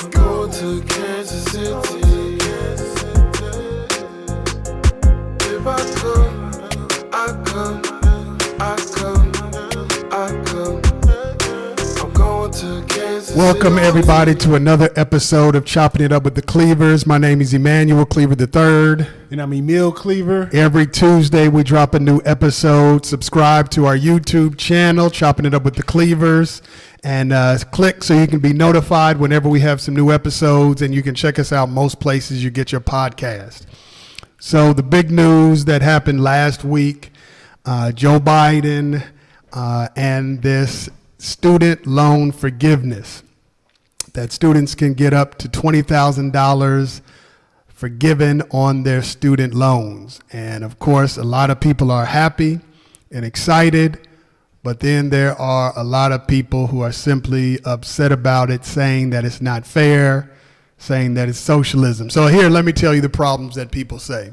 I'm going to Kansas City. If I could, I could, I could, I could. I'm going to Kansas City. Welcome everybody to another episode of Chopping It Up with the Cleavers. My name is Emmanuel Cleaver III. And I'm Emil Cleaver. Every Tuesday we drop a new episode. Subscribe to our YouTube channel, Chopping It Up with the Cleavers. And click so you can be notified whenever we have some new episodes. And you can check us out most places you get your podcast. So the big news that happened last week, Joe Biden and this student loan forgiveness, that students can get up to $20,000 forgiven on their student loans. And of course, a lot of people are happy and excited, but then there are a lot of people who are simply upset about it, saying that it's not fair, saying that it's socialism. So here, let me tell you the problems that people say.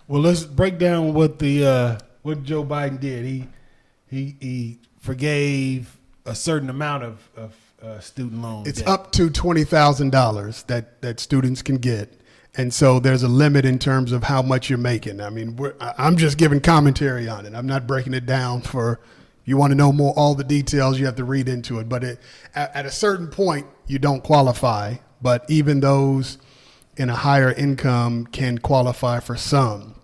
Well, let's break down what what Joe Biden did. He forgave a certain amount of student loans. It's up to $20,000 that students can get. And so there's a limit in terms of how much you're making. I mean, I'm just giving commentary on it. I'm not breaking it down for, if you want to know more, all the details, you have to read into it. But at a certain point, you don't qualify. But even those in a higher income can qualify for some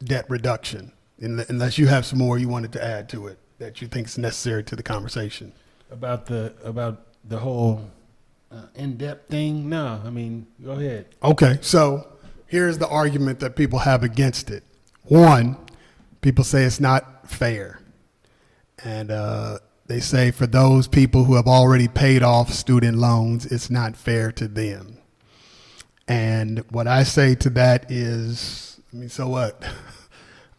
debt reduction, unless you have some more you wanted to add to it that you think is necessary to the conversation. About the whole in-depth thing? No, I mean, go ahead. Okay, so here's the argument that people have against it. One, people say it's not fair. And they say for those people who have already paid off student loans, it's not fair to them. And what I say to that is, I mean, so what?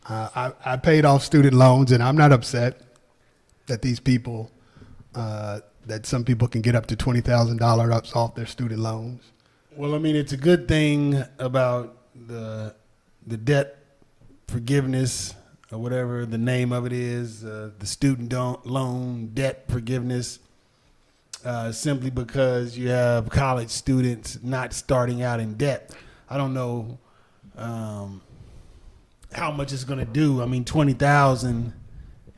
I paid off student loans, and I'm not upset that these people, that some people can get up to $20,000 off their student loans. Well, I mean, it's a good thing about the debt forgiveness, or whatever the name of it is, the student loan debt forgiveness, simply because you have college students not starting out in debt. I don't know how much it's going to do. I mean, $20,000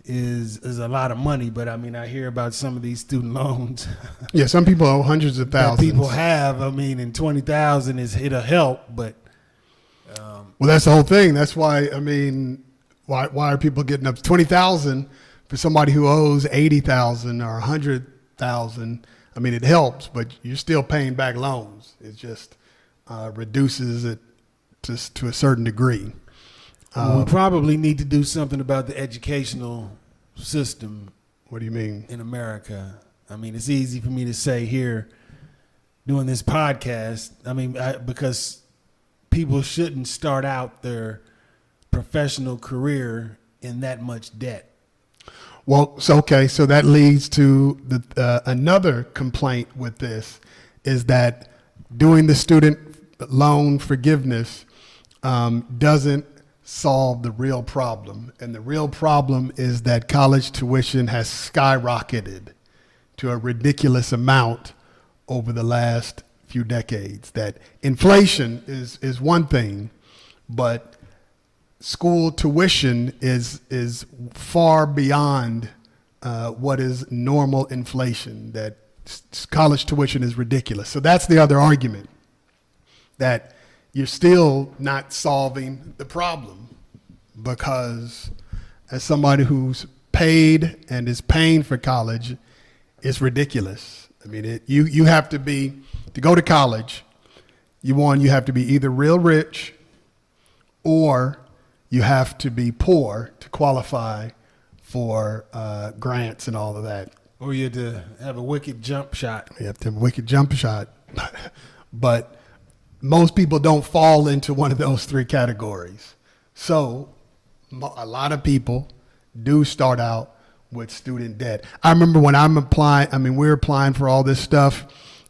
is a lot of money, but I mean, I hear about some of these student loans. Yeah, some people owe hundreds of thousands. That people have. I mean, and $20,000 it'll help, but well, that's the whole thing. That's why, I mean, why are people getting up to $20,000 for somebody who owes $80,000 or $100,000? I mean, it helps, but you're still paying back loans. It just reduces it to a certain degree. We probably need to do something about the educational system. What do you mean? In America. I mean, it's easy for me to say here doing this podcast. I mean, because people shouldn't start out their professional career in that much debt. Well, so that leads to another complaint with this is that doing the student loan forgiveness doesn't solve the real problem. And the real problem is that college tuition has skyrocketed to a ridiculous amount over the last few decades. That inflation is one thing, but school tuition is far beyond what is normal inflation. That college tuition is ridiculous. So that's the other argument, that you're still not solving the problem, because as somebody who's paid and is paying for college, it's ridiculous. I mean, you have to go to college, you have to be either real rich or you have to be poor to qualify for grants and all of that. Or you have to have a wicked jump shot. You have to have a wicked jump shot. But most people don't fall into one of those three categories. So a lot of people do start out with student debt. I remember when we were applying for all this stuff,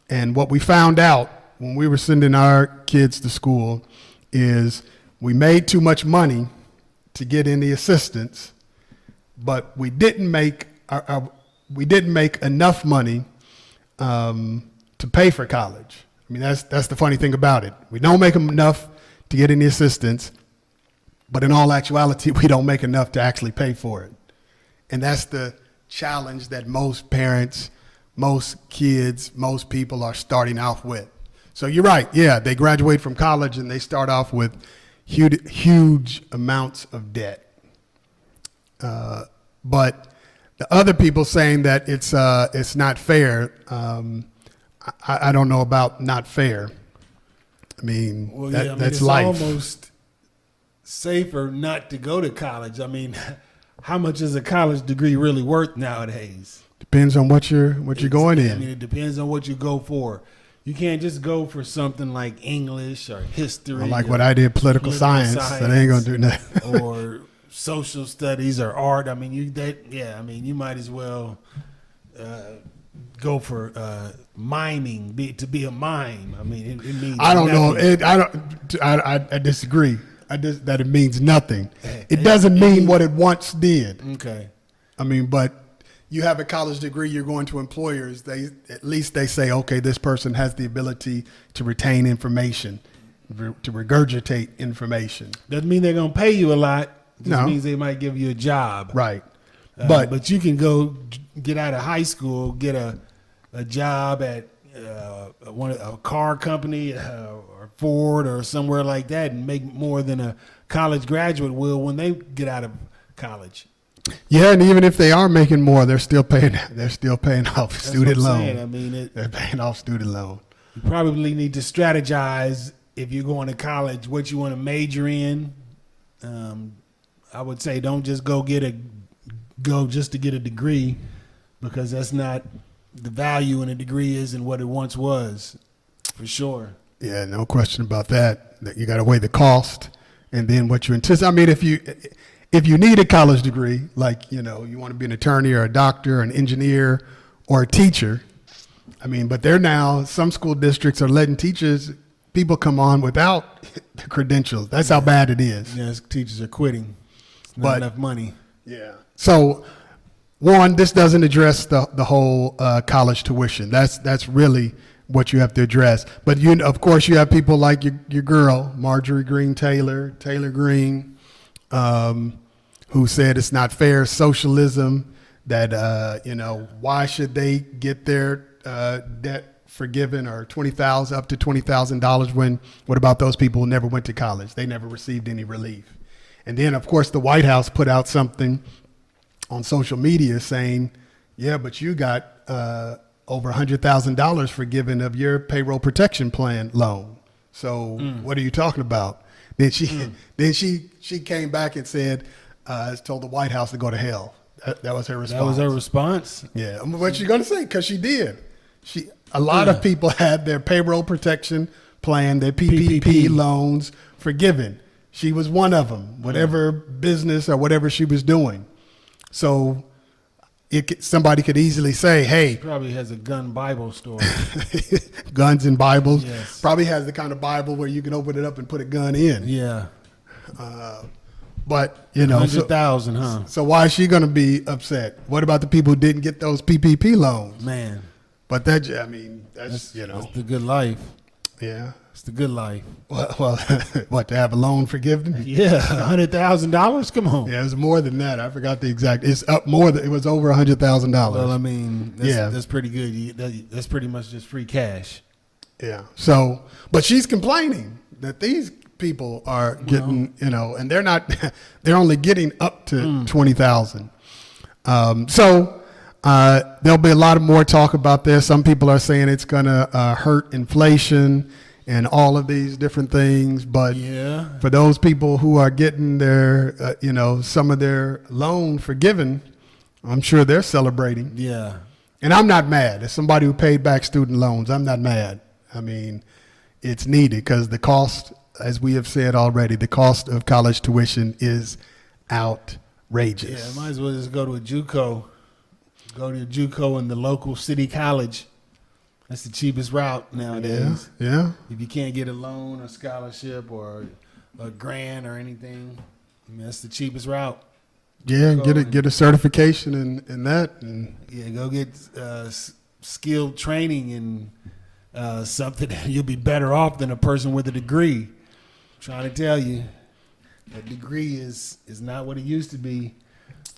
and what we found out when we were sending our kids to school is we made too much money to get any assistance, but we didn't make enough money to to pay for college. I mean, that's the funny thing about it. We don't make enough to get any assistance, but in all actuality, we don't make enough to actually pay for it. And that's the challenge that most parents, most kids, most people are starting off with. So you're right. Yeah, they graduate from college and they start off with huge amounts of debt. But the other people saying that it's not fair. I don't know about not fair. I mean, Well, that's it's life. almost safer not to go to college. I mean, how much is a college degree really worth nowadays? Depends on what you're going in. I mean, it depends on what you go for. You can't just go for something like English or history. Or like what I did, political science. That ain't gonna do nothing. Or social studies or art. I mean, you might as well go for miming, to be a mime. I mean, it means I don't nothing. know. I disagree. That it means nothing. It doesn't mean what it once did. Okay. I mean, but you have a college degree, you're going to employers, at least they say, okay, this person has the ability to retain information, to regurgitate information. Doesn't mean they're going to pay you a lot. Just No. means they might give you a job. Right. But you can go get out of high school, get a job at a car company or Ford or somewhere like that and make more than a college graduate will when they get out of college. Yeah, and even if they are making more, they're still paying off That's student what I'm loan. saying. I mean, They're paying off student loan. you probably need to strategize if you're going to college what you want to major in. I would say don't just go just to get a degree, because that's not the value in a degree isn't what it once was, for sure. Yeah, no question about that. That you got to weigh the cost and then what you anticipate. I mean, if you need a college degree, like, you want to be an attorney or a doctor, or an engineer or a teacher, I mean, but some school districts are letting people come on without the credentials. That's how bad it is. Yes, teachers are quitting. It's not But- enough money. Yeah. So, one, this doesn't address the whole college tuition. That's really what you have to address. But of course, you have people like your girl, Marjorie Green Taylor Green, who said it's not fair socialism. That why should they get their debt forgiven or $20,000 up to $20,000 when what about those people who never went to college? They never received any relief. And then, of course, the White House put out something on social media saying, yeah, but you got over $100,000 forgiven of your payroll protection plan loan. So what are you talking about? Then she came back and said, told the White House to go to hell. That was her response. That was her response? Yeah. What you going to say? Because she did. A lot of people had their payroll protection plan, their PPP loans forgiven. She was one of them, whatever business or whatever she was doing. So somebody could easily say, hey. Probably has a gun Bible store. Guns and Bibles. Yes. Probably has the kind of Bible where you can open it up and put a gun in. Yeah. But, 100,000, huh? So why is she going to be upset? What about the people who didn't get those PPP loans? Man. But that's That's the good life. Yeah. It's the good life. Well, what, to have a loan forgiven? Yeah, $100,000. Come on. Yeah, it was more than that. I forgot the exact. It's up more than it was over $100,000. Well, I mean, that's pretty good. That's pretty much just free cash. Yeah. So, but she's complaining that these people are getting, and they're not. They're only getting up to 20,000. So there'll be a lot of more talk about this. Some people are saying it's going to hurt inflation and all of these different things. But for those people who are getting their, some of their loan forgiven, I'm sure they're celebrating. Yeah. And I'm not mad. As somebody who paid back student loans, I'm not mad. I mean, it's needed because the cost, as we have said already, the cost of college tuition is outrageous. Yeah, might as well just go to a JUCO. Go to a JUCO in the local city college. That's the cheapest route nowadays. Yeah. If you can't get a loan or scholarship or a grant or anything, I mean, that's the cheapest route. Yeah, get a certification in that. And yeah, go get skilled training and something that you'll be better off than a person with a degree. I'm trying to tell you, that degree is not what it used to be.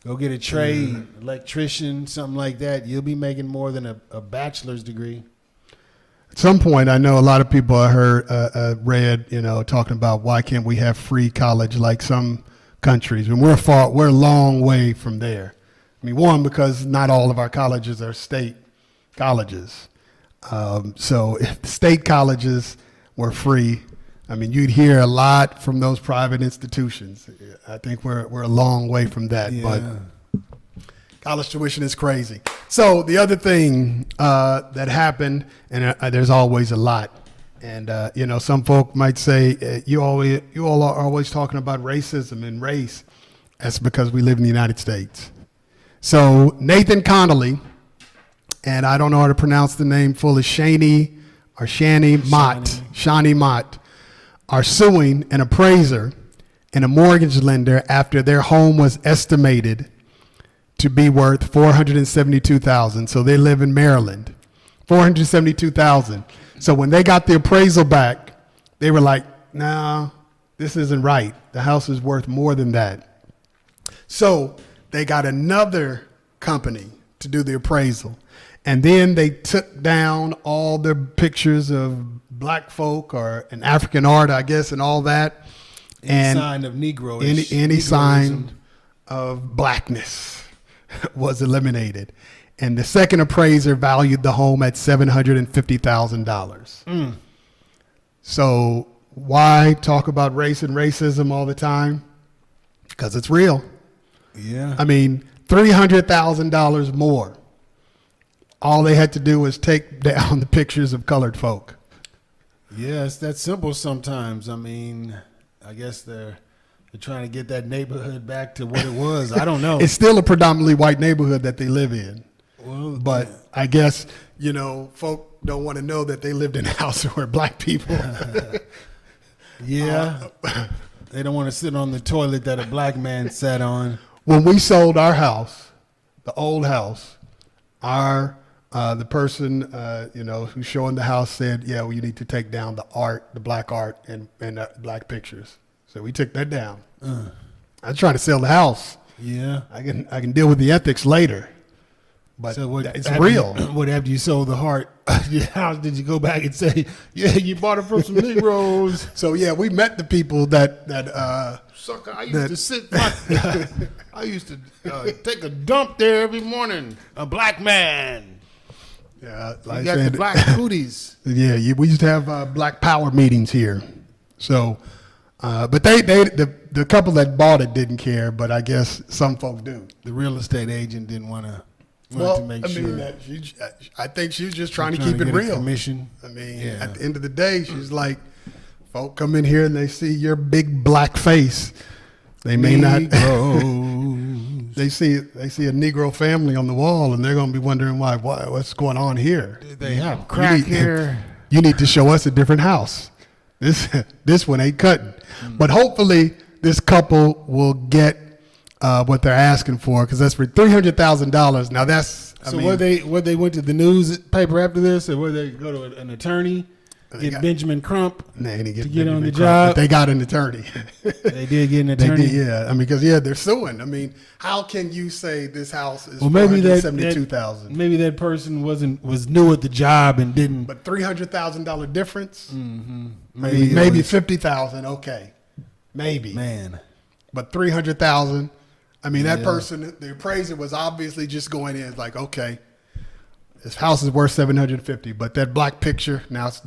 Go get a trade, electrician, something like that. You'll be making more than a bachelor's degree. At some point, I know a lot of people I heard, read, talking about why can't we have free college like some countries? And we're a long way from there. I mean, one, because not all of our colleges are state colleges. So if the state colleges were free, I mean, you'd hear a lot from those private institutions. I think we're a long way from that, but college tuition is crazy. So the other thing that happened, and there's always a lot, and some folk might say you all are always talking about racism and race. That's because we live in the United States. So Nathan Connolly, and I don't know how to pronounce the name fully, Shani Mott, are suing an appraiser and a mortgage lender after their home was estimated to be worth $472,000. So they live in Maryland. $472,000. So when they got the appraisal back, they were like, "No, this isn't right. The house is worth more than that." So they got another company to do the appraisal. And then they took down all the pictures of black folk or an African art, I guess, and all that. Any sign of Negro-ish. Any sign of blackness was eliminated. And the second appraiser valued the home at $750,000. So why talk about race and racism all the time? Because it's real. Yeah. I mean, $300,000 more. All they had to do was take down the pictures of colored folk. Yeah, it's that simple sometimes. I mean, I guess they're trying to get that neighborhood back to what it was. I don't know. It's still a predominantly white neighborhood that they live in. Well, but I guess, folk don't want to know that they lived in a house where black people. Yeah. They don't want to sit on the toilet that a black man sat on. When we sold our house, the old house, the person, who's showing the house said, "Yeah, well, you need to take down the art, the black art and black pictures." So we took that down. I was trying to sell the house. Yeah. I can deal with the ethics later, but so it's real. What after you sold the heart, your house, did you go back and say, "Yeah, you bought it from some Negroes"? So yeah, we met the people that Sucker, I used to sit. I used to take a dump there every morning. A black man. Yeah, like you got the black cooties. Yeah, we used to have black power meetings here. So, but the couple that bought it didn't care, but I guess some folk do. The real estate agent didn't want to. I think she was just trying to keep it real. Commission. I mean, at the end of the day, she's like, folk come in here and they see your big black face. They may not. They see a Negro family on the wall, and they're going to be wondering what's going on here. They have crack here. You need to show us a different house. This one ain't cutting. But hopefully, this couple will get what they're asking for, because that's for $300,000. Now that's where they went to the newspaper after this, or where they go to an attorney. Benjamin Crump to get on the job. But they got an attorney. They did get an attorney. They did, yeah. I mean, because they're suing. I mean, how can you say this house is $472,000? Maybe that person was new at the job and didn't. But $300,000 difference. Mm-hmm. Maybe $50,000. Okay, maybe. Man, but $300,000. I mean, that person, the appraiser was obviously just going in like, okay, this house is worth $750, but that black picture now it's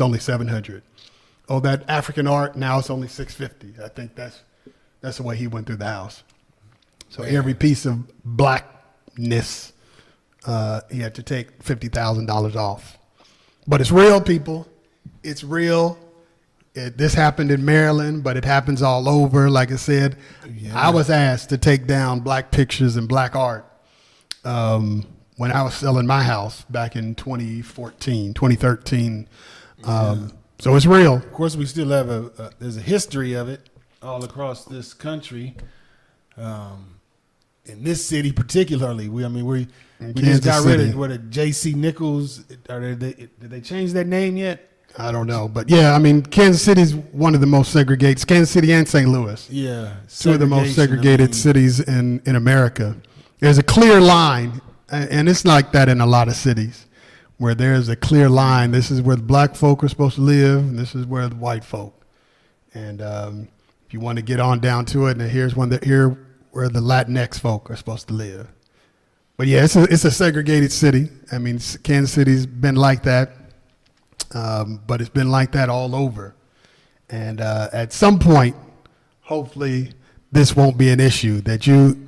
only $700. Oh, that African art now it's only $650. I think that's the way he went through the house. So every piece of blackness, he had to take $50,000 off. But it's real, people. It's real. This happened in Maryland, but it happens all over. Like I said, I was asked to take down black pictures and black art. When I was selling my house back in 2013. So it's real. Of course, we still have there's a history of it all across this country. in this city particularly. We just Kansas got rid City. of what a J.C. Nichols. Did they change that name yet? I don't know, but yeah, I mean, Kansas City's one of the most segregated. Kansas City and St. Louis, Yeah, two of the most segregated cities. cities in America. There's a clear line, and it's like that in a lot of cities, where there's a clear line. This is where the black folk are supposed to live, and this is where the white folk. And if you want to get on down to it, and here's where the Latinx folk are supposed to live. But yeah, it's a segregated city. I mean, Kansas City's been like that. But it's been like that all over. And at some point, hopefully, this won't be an issue, that you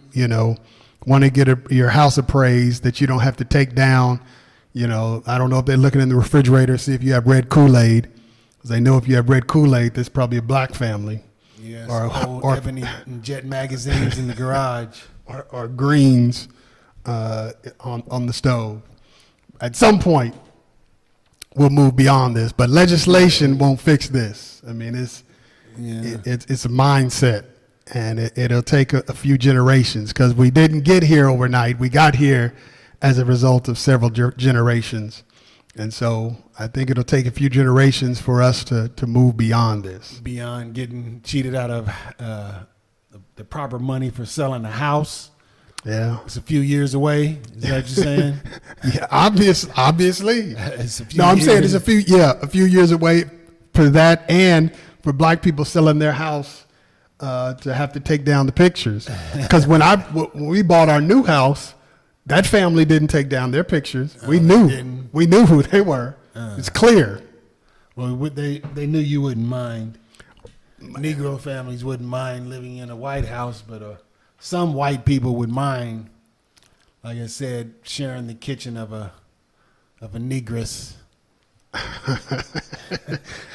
want to get your house appraised, that you don't have to take down, I don't know if they're looking in the refrigerator, see if you have red Kool-Aid. Because they know if you have red Kool-Aid, there's probably a black family. Yes, Or- old Ebony and Jet magazines in the garage. Or greens on the stove. At some point, we'll move beyond this, but legislation won't fix this. I mean, it's a mindset, and it'll take a few generations, because we didn't get here overnight. We got here as a result of several generations, and so I think it'll take a few generations for us to move beyond this. Beyond getting cheated out of the proper money for selling a house. Yeah. It's a few years away. Is that what you're saying? Yeah, obviously. It's a few No, I'm saying years. it's a few years away for that, and for black people selling their house to have to take down the pictures. Because when we bought our new house, that family didn't take down their pictures. We knew who they were. It's clear. Well, they knew you wouldn't mind. Negro families wouldn't mind living in a white house, but some white people would mind, like I said, sharing the kitchen of a negress.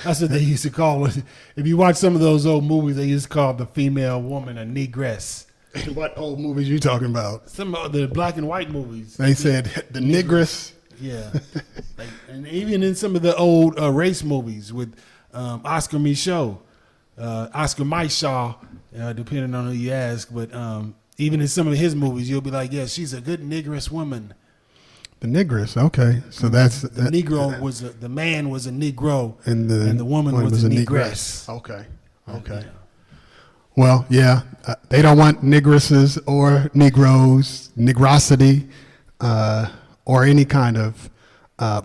That's what they used to call it. If you watch some of those old movies, they used to call the female woman a negress. What old movies you talking about? Some of the black and white movies. They said the negress. Yeah. And even in some of the old race movies with Oscar Michaud, Oscar Michaud, depending on who you ask. But even in some of his movies, you'll be like, yeah, she's a good negress woman. The negress, okay. So that's The Negro was the man was a Negro, and the woman was a negress. Okay. Well, yeah, they don't want negresses or Negroes, negrosity, or any kind of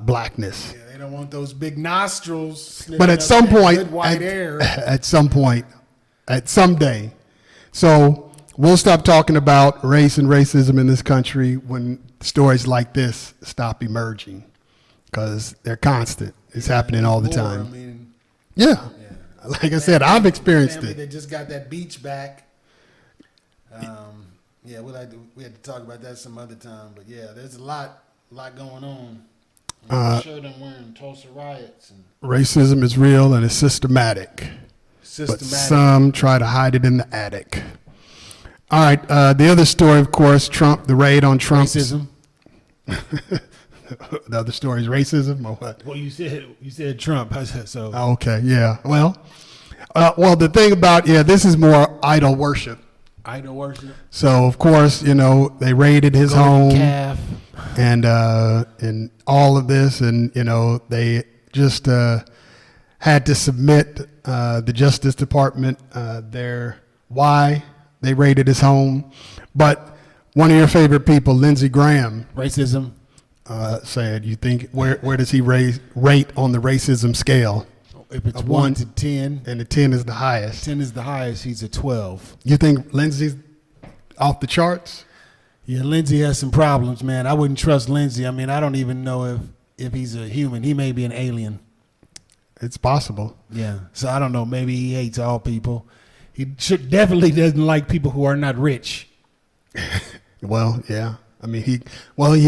blackness. Yeah, they don't want those big nostrils. But at some point, good white air. at some point, at some day, so we'll stop talking about race and racism in this country when stories like this stop emerging, because they're constant. It's happening all the time. I mean, Yeah. Like I said, I've experienced family it. that just got that beach back. Yeah, we had to talk about that some other time. But yeah, there's a lot going on. I'm sure them wearing Tulsa riots and Racism is real and it's systematic. But some try to hide it in the attic. All right, the other story, of course, the raid on Trump's. racism. The other story is racism or what? Well, you said Trump. So Oh, okay, yeah. Well, the thing about, this is more idol worship. idol worship, So, of course, they raided his home calf. and all of this, and, they just had to submit the Justice Department why they raided his home. But one of your favorite people, Lindsey Graham, Racism. said, you think, where does he rate on the racism scale? If it's A 1 to 10, And the 10 is the highest. 10 is the highest. He's a 12. You think Lindsey's off the charts? Yeah, Lindsey has some problems, man. I wouldn't trust Lindsey. I mean, I don't even know if he's a human. He may be an alien. It's possible. Yeah. So I don't know. Maybe he hates all people. He definitely doesn't like people who are not rich. Well, yeah. I mean, he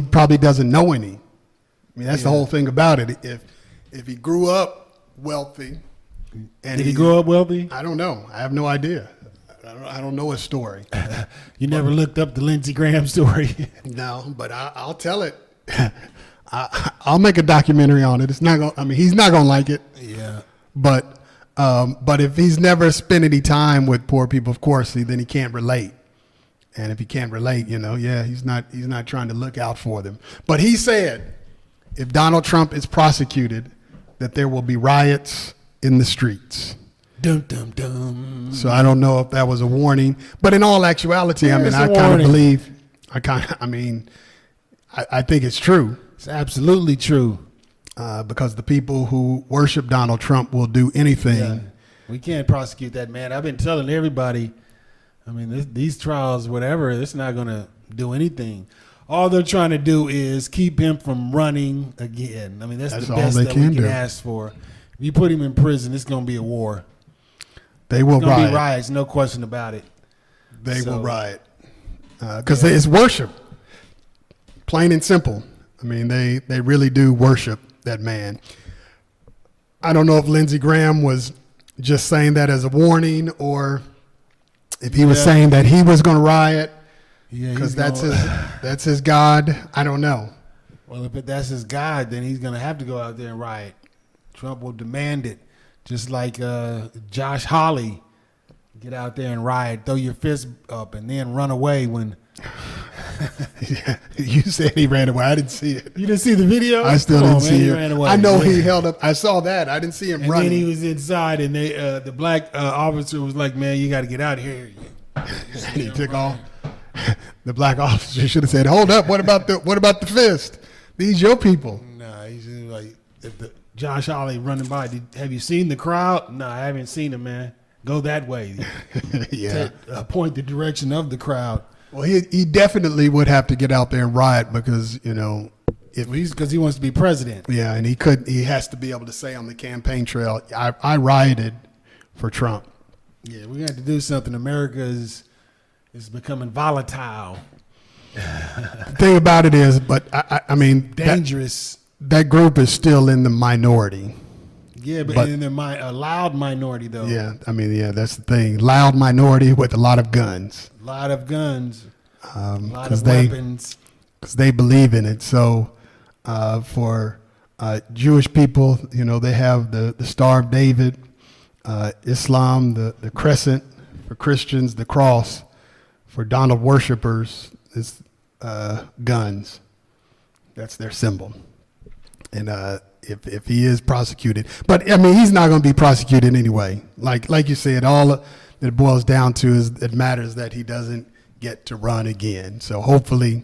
probably doesn't know any. I mean, that's the whole thing about it. If he grew up wealthy, and Did he grow up wealthy? I don't know. I have no idea. I don't know his story. You never looked up the Lindsey Graham story. No, but I'll tell it. I'll make a documentary on it. It's not going. I mean, he's not going to like it. Yeah. But if he's never spent any time with poor people, of course, then he can't relate. And if he can't relate, he's not trying to look out for them. But he said, if Donald Trump is prosecuted, that there will be riots in the streets. Dum, dum, dum. So I don't know if that was a warning, but in all actuality, Yeah, I it's a kind of warning. believe, I think it's true. It's absolutely true. Because the people who worship Donald Trump will do anything. Yeah. We can't prosecute that man. I've been telling everybody, these trials, whatever, it's not going to do anything. All they're trying to do is keep him from running again. That's the all best they that can we can do. ask for. If you put him in prison, it's going to be a war. They will It's going to riot. be riots, no question about it. They So- will riot. Because it's worship. Plain and simple. They really do worship that man. I don't know if Lindsey Graham was just saying that as a warning, or if he was Yeah. saying that he was going to riot Yeah, because that's his God. I don't know. Well, if that's his God, then he's going to have to go out there and riot. Trump will demand it, just like Josh Hawley. Get out there and riot, throw your fist up, and then run away when. Yeah, you said he ran away. I didn't see it. You didn't see the video? I still Come on, didn't man, see he it. ran away. I know Yeah. he held up. I saw that. I didn't see him And running. then he was inside, and they the black officer was like, "Man, you got to get out of here." And he took off. The black officer should have said, "Hold up! What about the fist? These your people." Nah, he's just like Josh Hawley running by. Have you seen the crowd? No, I haven't seen him, man. Go that way. Yeah. Point the direction of the crowd. Well, he definitely would have to get out there and riot because Because he wants to be president. yeah, and he has to be able to say on the campaign trail, I rioted for Trump. Yeah, we got to do something. America is becoming volatile, The thing about it is, but I mean, dangerous. that group is still in the minority. Yeah, but in a loud minority though. Yeah, that's the thing. Loud minority with a lot of guns. A lot of guns, a lot of they weapons. because they believe in it. So for Jewish people, they have the Star of David, Islam, the crescent, for Christians, the cross, for Donald worshipers, is guns. That's their symbol. And if he is prosecuted, but he's not going to be prosecuted anyway. Like you said, all that it boils down to is it matters that he doesn't get to run again. So hopefully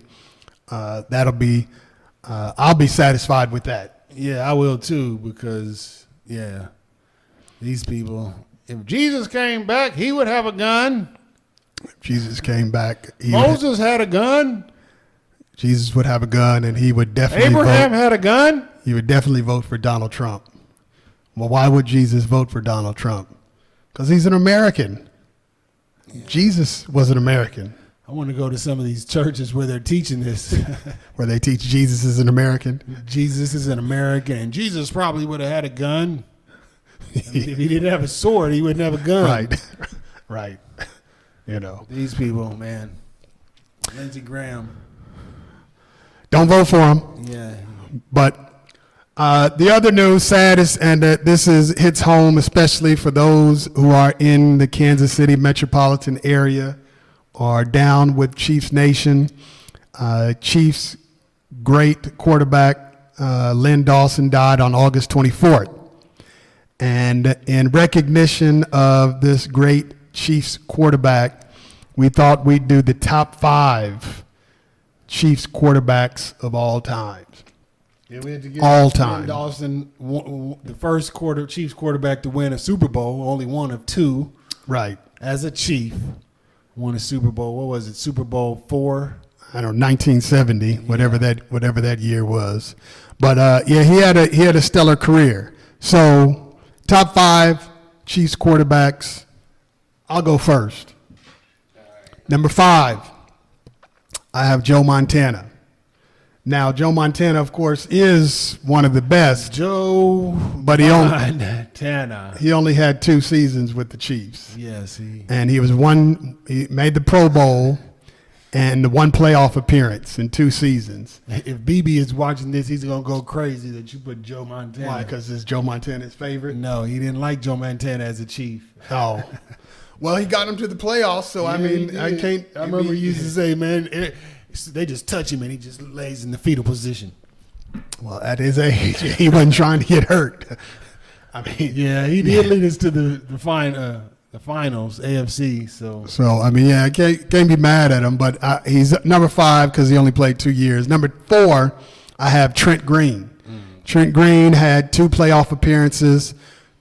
that'll be. I'll be satisfied with that. Yeah, I will too, because these people. If Jesus came back, he would have a gun. If Jesus came back, Moses had a gun. Jesus would have a gun, and he would definitely Abraham vote. had a gun. He would definitely vote for Donald Trump. Well, why would Jesus vote for Donald Trump? Because he's an American. Yeah. Jesus was an American. I want to go to some of these churches where they're teaching this. Where they teach Jesus is an American. Jesus is an American, and Jesus probably would have had a gun. If he didn't have a sword, he wouldn't have a gun. Right, right. These people, man. Lindsey Graham. Don't vote for him. Yeah. But the other news, saddest, and that this hits home, especially for those who are in the Kansas City metropolitan area, are down with Chiefs Nation. Chiefs' great quarterback, Lynn Dawson, died on August 24th. And in recognition of this great Chiefs quarterback, we thought we'd do the top 5 Chiefs quarterbacks of all times. Yeah, we had to get All time. Dawson, the first Chiefs quarterback to win a Super Bowl, only one of 2 Right. as a Chief. Won a Super Bowl. What was it? Super Bowl 4. I don't know, 1970, whatever that year was. But he had a stellar career. So top 5 Chiefs quarterbacks. I'll go first. Number 5, I have Joe Montana. Now, Joe Montana, of course, is one of the best, but he only had 2 seasons with the Chiefs. Yes, And he made the Pro Bowl and 1 playoff appearance in 2 seasons. If BB is watching this, he's gonna go crazy that you put Joe Montana. Why? Because is Joe Montana his favorite? No, he didn't like Joe Montana as a Chief. Oh. Well, he got him to the playoffs, so I mean, I can't. I remember you used to say, man, they just touch him and he just lays in the fetal position. Well, at his age, he wasn't trying to get hurt. I mean, yeah, he did lead us to the finals, AFC. So I mean, yeah, I can't be mad at him, but he's number 5 because he only played 2 years. Number 4, I have Trent Green. Trent Green had 2 playoff appearances,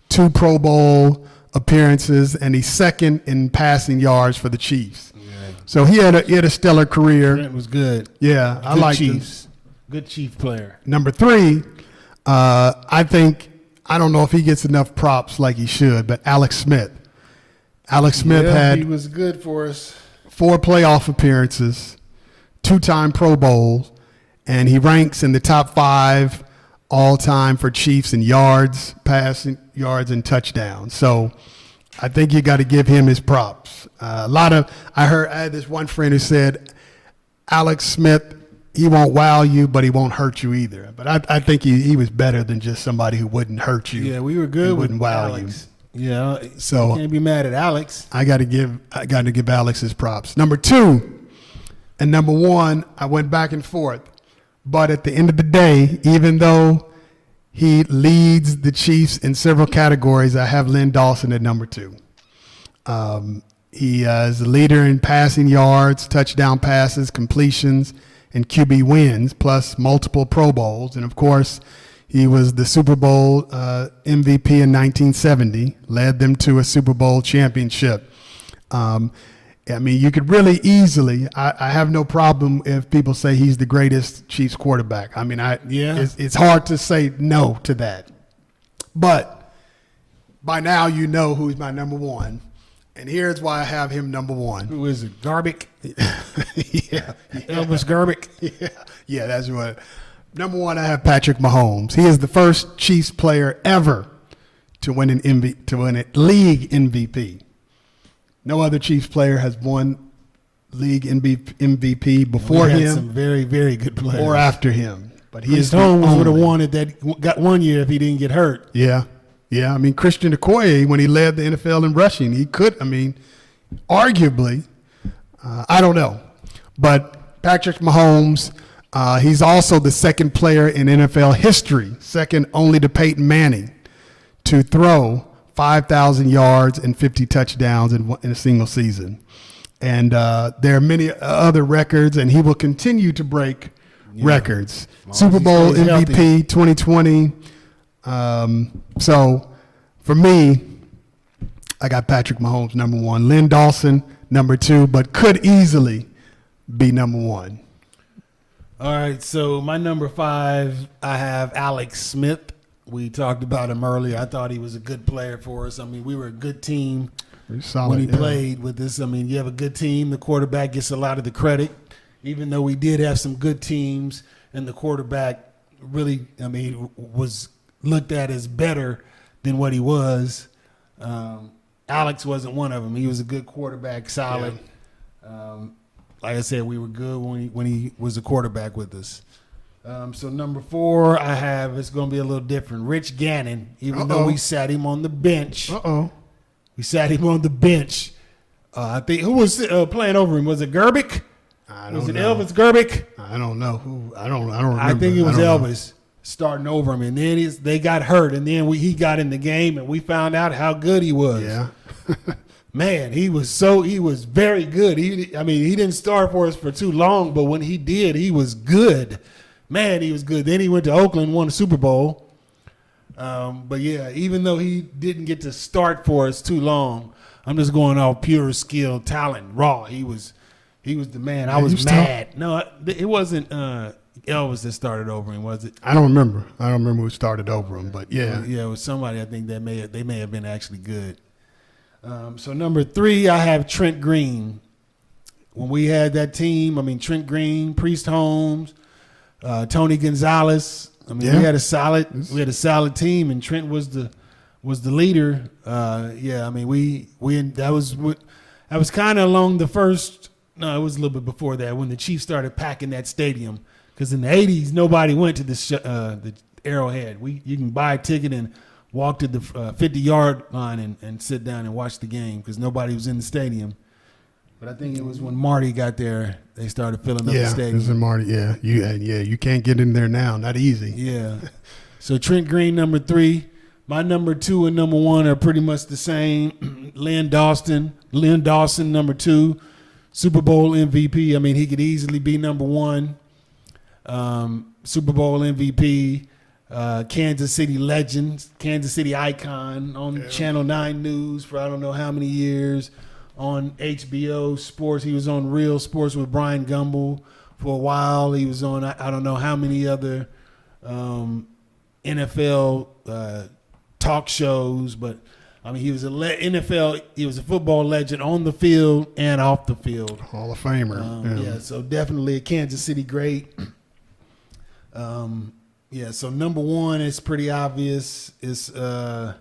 2 Pro Bowl appearances, and he's second in passing yards for the Chiefs. Yeah. So he had a stellar career. Trent was good. Yeah, I like Chiefs. Good Chief player. Number 3, I don't know if he gets enough props like he should, but Alex Smith. Alex Smith he was good for us. 4 playoff appearances, 2-time Pro Bowls, and he ranks in the top 5 all time for Chiefs in yards, passing yards, and touchdowns. So I think you got to give him his props. I had this one friend who said, Alex Smith, he won't wow you, but he won't hurt you either. But I think he was better than just somebody who wouldn't hurt you. Yeah, we were good with wouldn't wow Alex. Yeah, so you can't be mad at Alex. I got to give Alex his props. Number 2 and number 1, I went back and forth. But at the end of the day, even though he leads the Chiefs in several categories, I have Lynn Dawson at number 2. He is the leader in passing yards, touchdown passes, completions, and QB wins, plus multiple Pro Bowls. And, of course, he was the Super Bowl MVP in 1970, led them to a Super Bowl championship. I mean, you could really easily, I have no problem if people say he's the greatest Chiefs quarterback. I mean, it's hard to say no to that. But by now you know who's my number 1. And here's why I have him number 1. Who is it? Garbick? yeah. Elvis Garbick? Yeah, that's what. Number 1, I have Patrick Mahomes. He is the first Chiefs player ever to win a league MVP. No other Chiefs player has won league MVP before we had him, some very, very good players, or after him. But he is Holmes would have won it. That got 1 year if he didn't get hurt. Yeah. I mean, Christian Okoye, when he led the NFL in rushing, he could. I mean, arguably, I don't know, but Patrick Mahomes. He's also the second player in NFL history, second only to Peyton Manning, to throw 5,000 yards and 50 touchdowns in a single season. And there are many other records, and he will continue to break records. Super Bowl MVP 2020. So for me, I got Patrick Mahomes number 1, Lynn Dawson number 2, but could easily be number 1. All right, so my number 5, I have Alex Smith. We talked about him earlier. I thought he was a good player for us. I mean, we were a good team when he played with us. I mean, you have a good team. The quarterback gets a lot of the credit, even though we did have some good teams, and the quarterback really, I mean, was looked at as better than what he was. Alex wasn't one of them. He was a good quarterback, solid. Yeah. Like I said, we were good when he was a quarterback with us. So number 4, I have, it's going to be a little different. Rich Gannon, even though we sat him on the bench. We sat him on the bench. I think, who was playing over him? Was it Gerbic? Was it Elvis Gerbic? I don't know who. I don't remember. I think it was Elvis starting over him. And then they got hurt. And then he got in the game, and we found out how good he was. Yeah. Man, he was very good. He didn't start for us for too long, but when he did, he was good. Man, he was good. Then he went to Oakland, won the Super Bowl. But yeah, even though he didn't get to start for us too long, I'm just going off pure skill, talent, raw. He was the man. I was mad. No, it wasn't Elvis that started over him, was it? I don't remember who started over him, but yeah. Yeah, it was somebody I think they may have been actually good. So number 3, I have Trent Green. When we had that team, I mean, Trent Green, Priest Holmes, Tony Gonzalez. I mean, we had a solid team, and Trent was the leader. I mean, that was kind of along the first. No, it was a little bit before that when the Chiefs started packing that stadium, because in the '80s nobody went to the Arrowhead. You can buy a ticket and walk to the 50-yard line and sit down and watch the game because nobody was in the stadium. But I think it was when Marty got there, they started filling up the stadium. This is Marty. Yeah, you can't get in there now. Not easy. Yeah. So Trent Green, number 3. My number 2 and number 1 are pretty much the same. Lynn Dawson, number 2, Super Bowl MVP. I mean, he could easily be number 1. Super Bowl MVP, Kansas City legend, Kansas City icon on Channel 9 News for I don't know how many years. On HBO Sports, he was on Real Sports with Brian Gumbel for a while. He was on I don't know how many other NFL talk shows, but I mean he was he was a football legend on the field and off the field. Hall of Famer. So definitely a Kansas City great. So number 1 is pretty obvious. Is the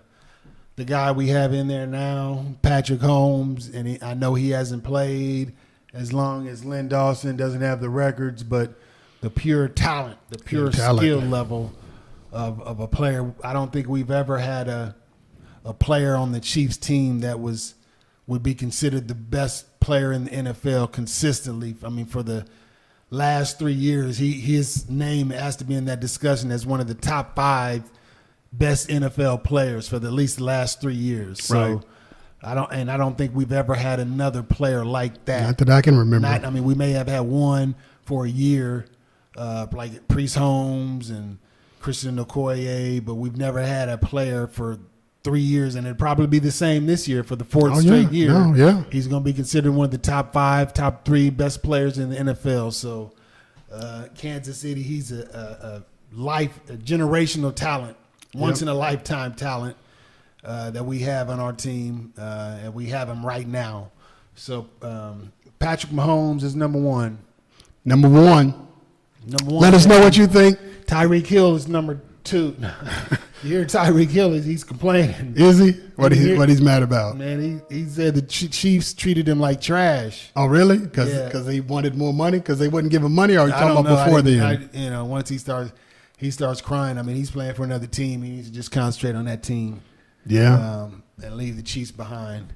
guy we have in there now, Patrick Holmes, and I know he hasn't played as long as Lynn Dawson doesn't have the records, but the pure talent, the pure skill level of a player. I don't think we've ever had a player on the Chiefs team that would be considered the best player in the NFL consistently. I mean, for the last 3 years, his name has to be in that discussion as one of the top 5 best NFL players for at least the last 3 years. So right. I don't think we've ever had another player like that. Not that I can remember. We may have had one for a year, like Priest Holmes and Christian Okoye, but we've never had a player for 3 years, and it'd probably be the same this year for the 4th straight year. He's going to be considered one of the top 5, top 3 best players in the NFL. So Kansas City, he's a generational talent. Once in a lifetime talent that we have on our team, and we have him right now. So Patrick Mahomes is number 1. Number one. Let us know what you think. Tyreek Hill is number 2. You hear Tyreek Hill he's complaining. Is he? What he's mad about? Man, he said the Chiefs treated him like trash. Oh, really? Because he wanted more money? Because they wouldn't give him money? Or are you talking about before then? Once he starts crying. I mean, he's playing for another team. He needs to just concentrate on that team. Yeah. And leave the Chiefs behind.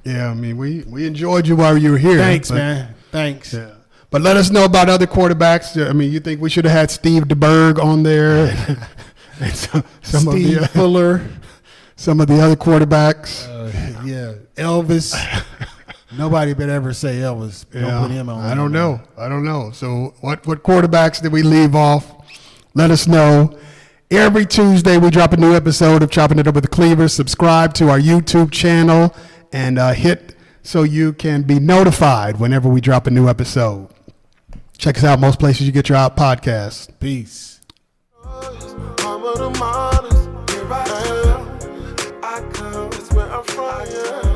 Yeah, I mean, we enjoyed you while you were here. Thanks, man. Thanks. Yeah. But let us know about other quarterbacks. I mean, you think we should have had Steve DeBerg on there? and Steve Fuller. Some of the other quarterbacks. Elvis. Nobody better ever say Elvis. Don't put him on. I don't know. So what quarterbacks did we leave off? Let us know. Every Tuesday, we drop a new episode of Chopping It Up with the Cleavers. Subscribe to our YouTube channel and hit so you can be notified whenever we drop a new episode. Check us out most places you get your podcasts. Peace. I'm of the models, here I am. I come, that's where I'm from, yeah.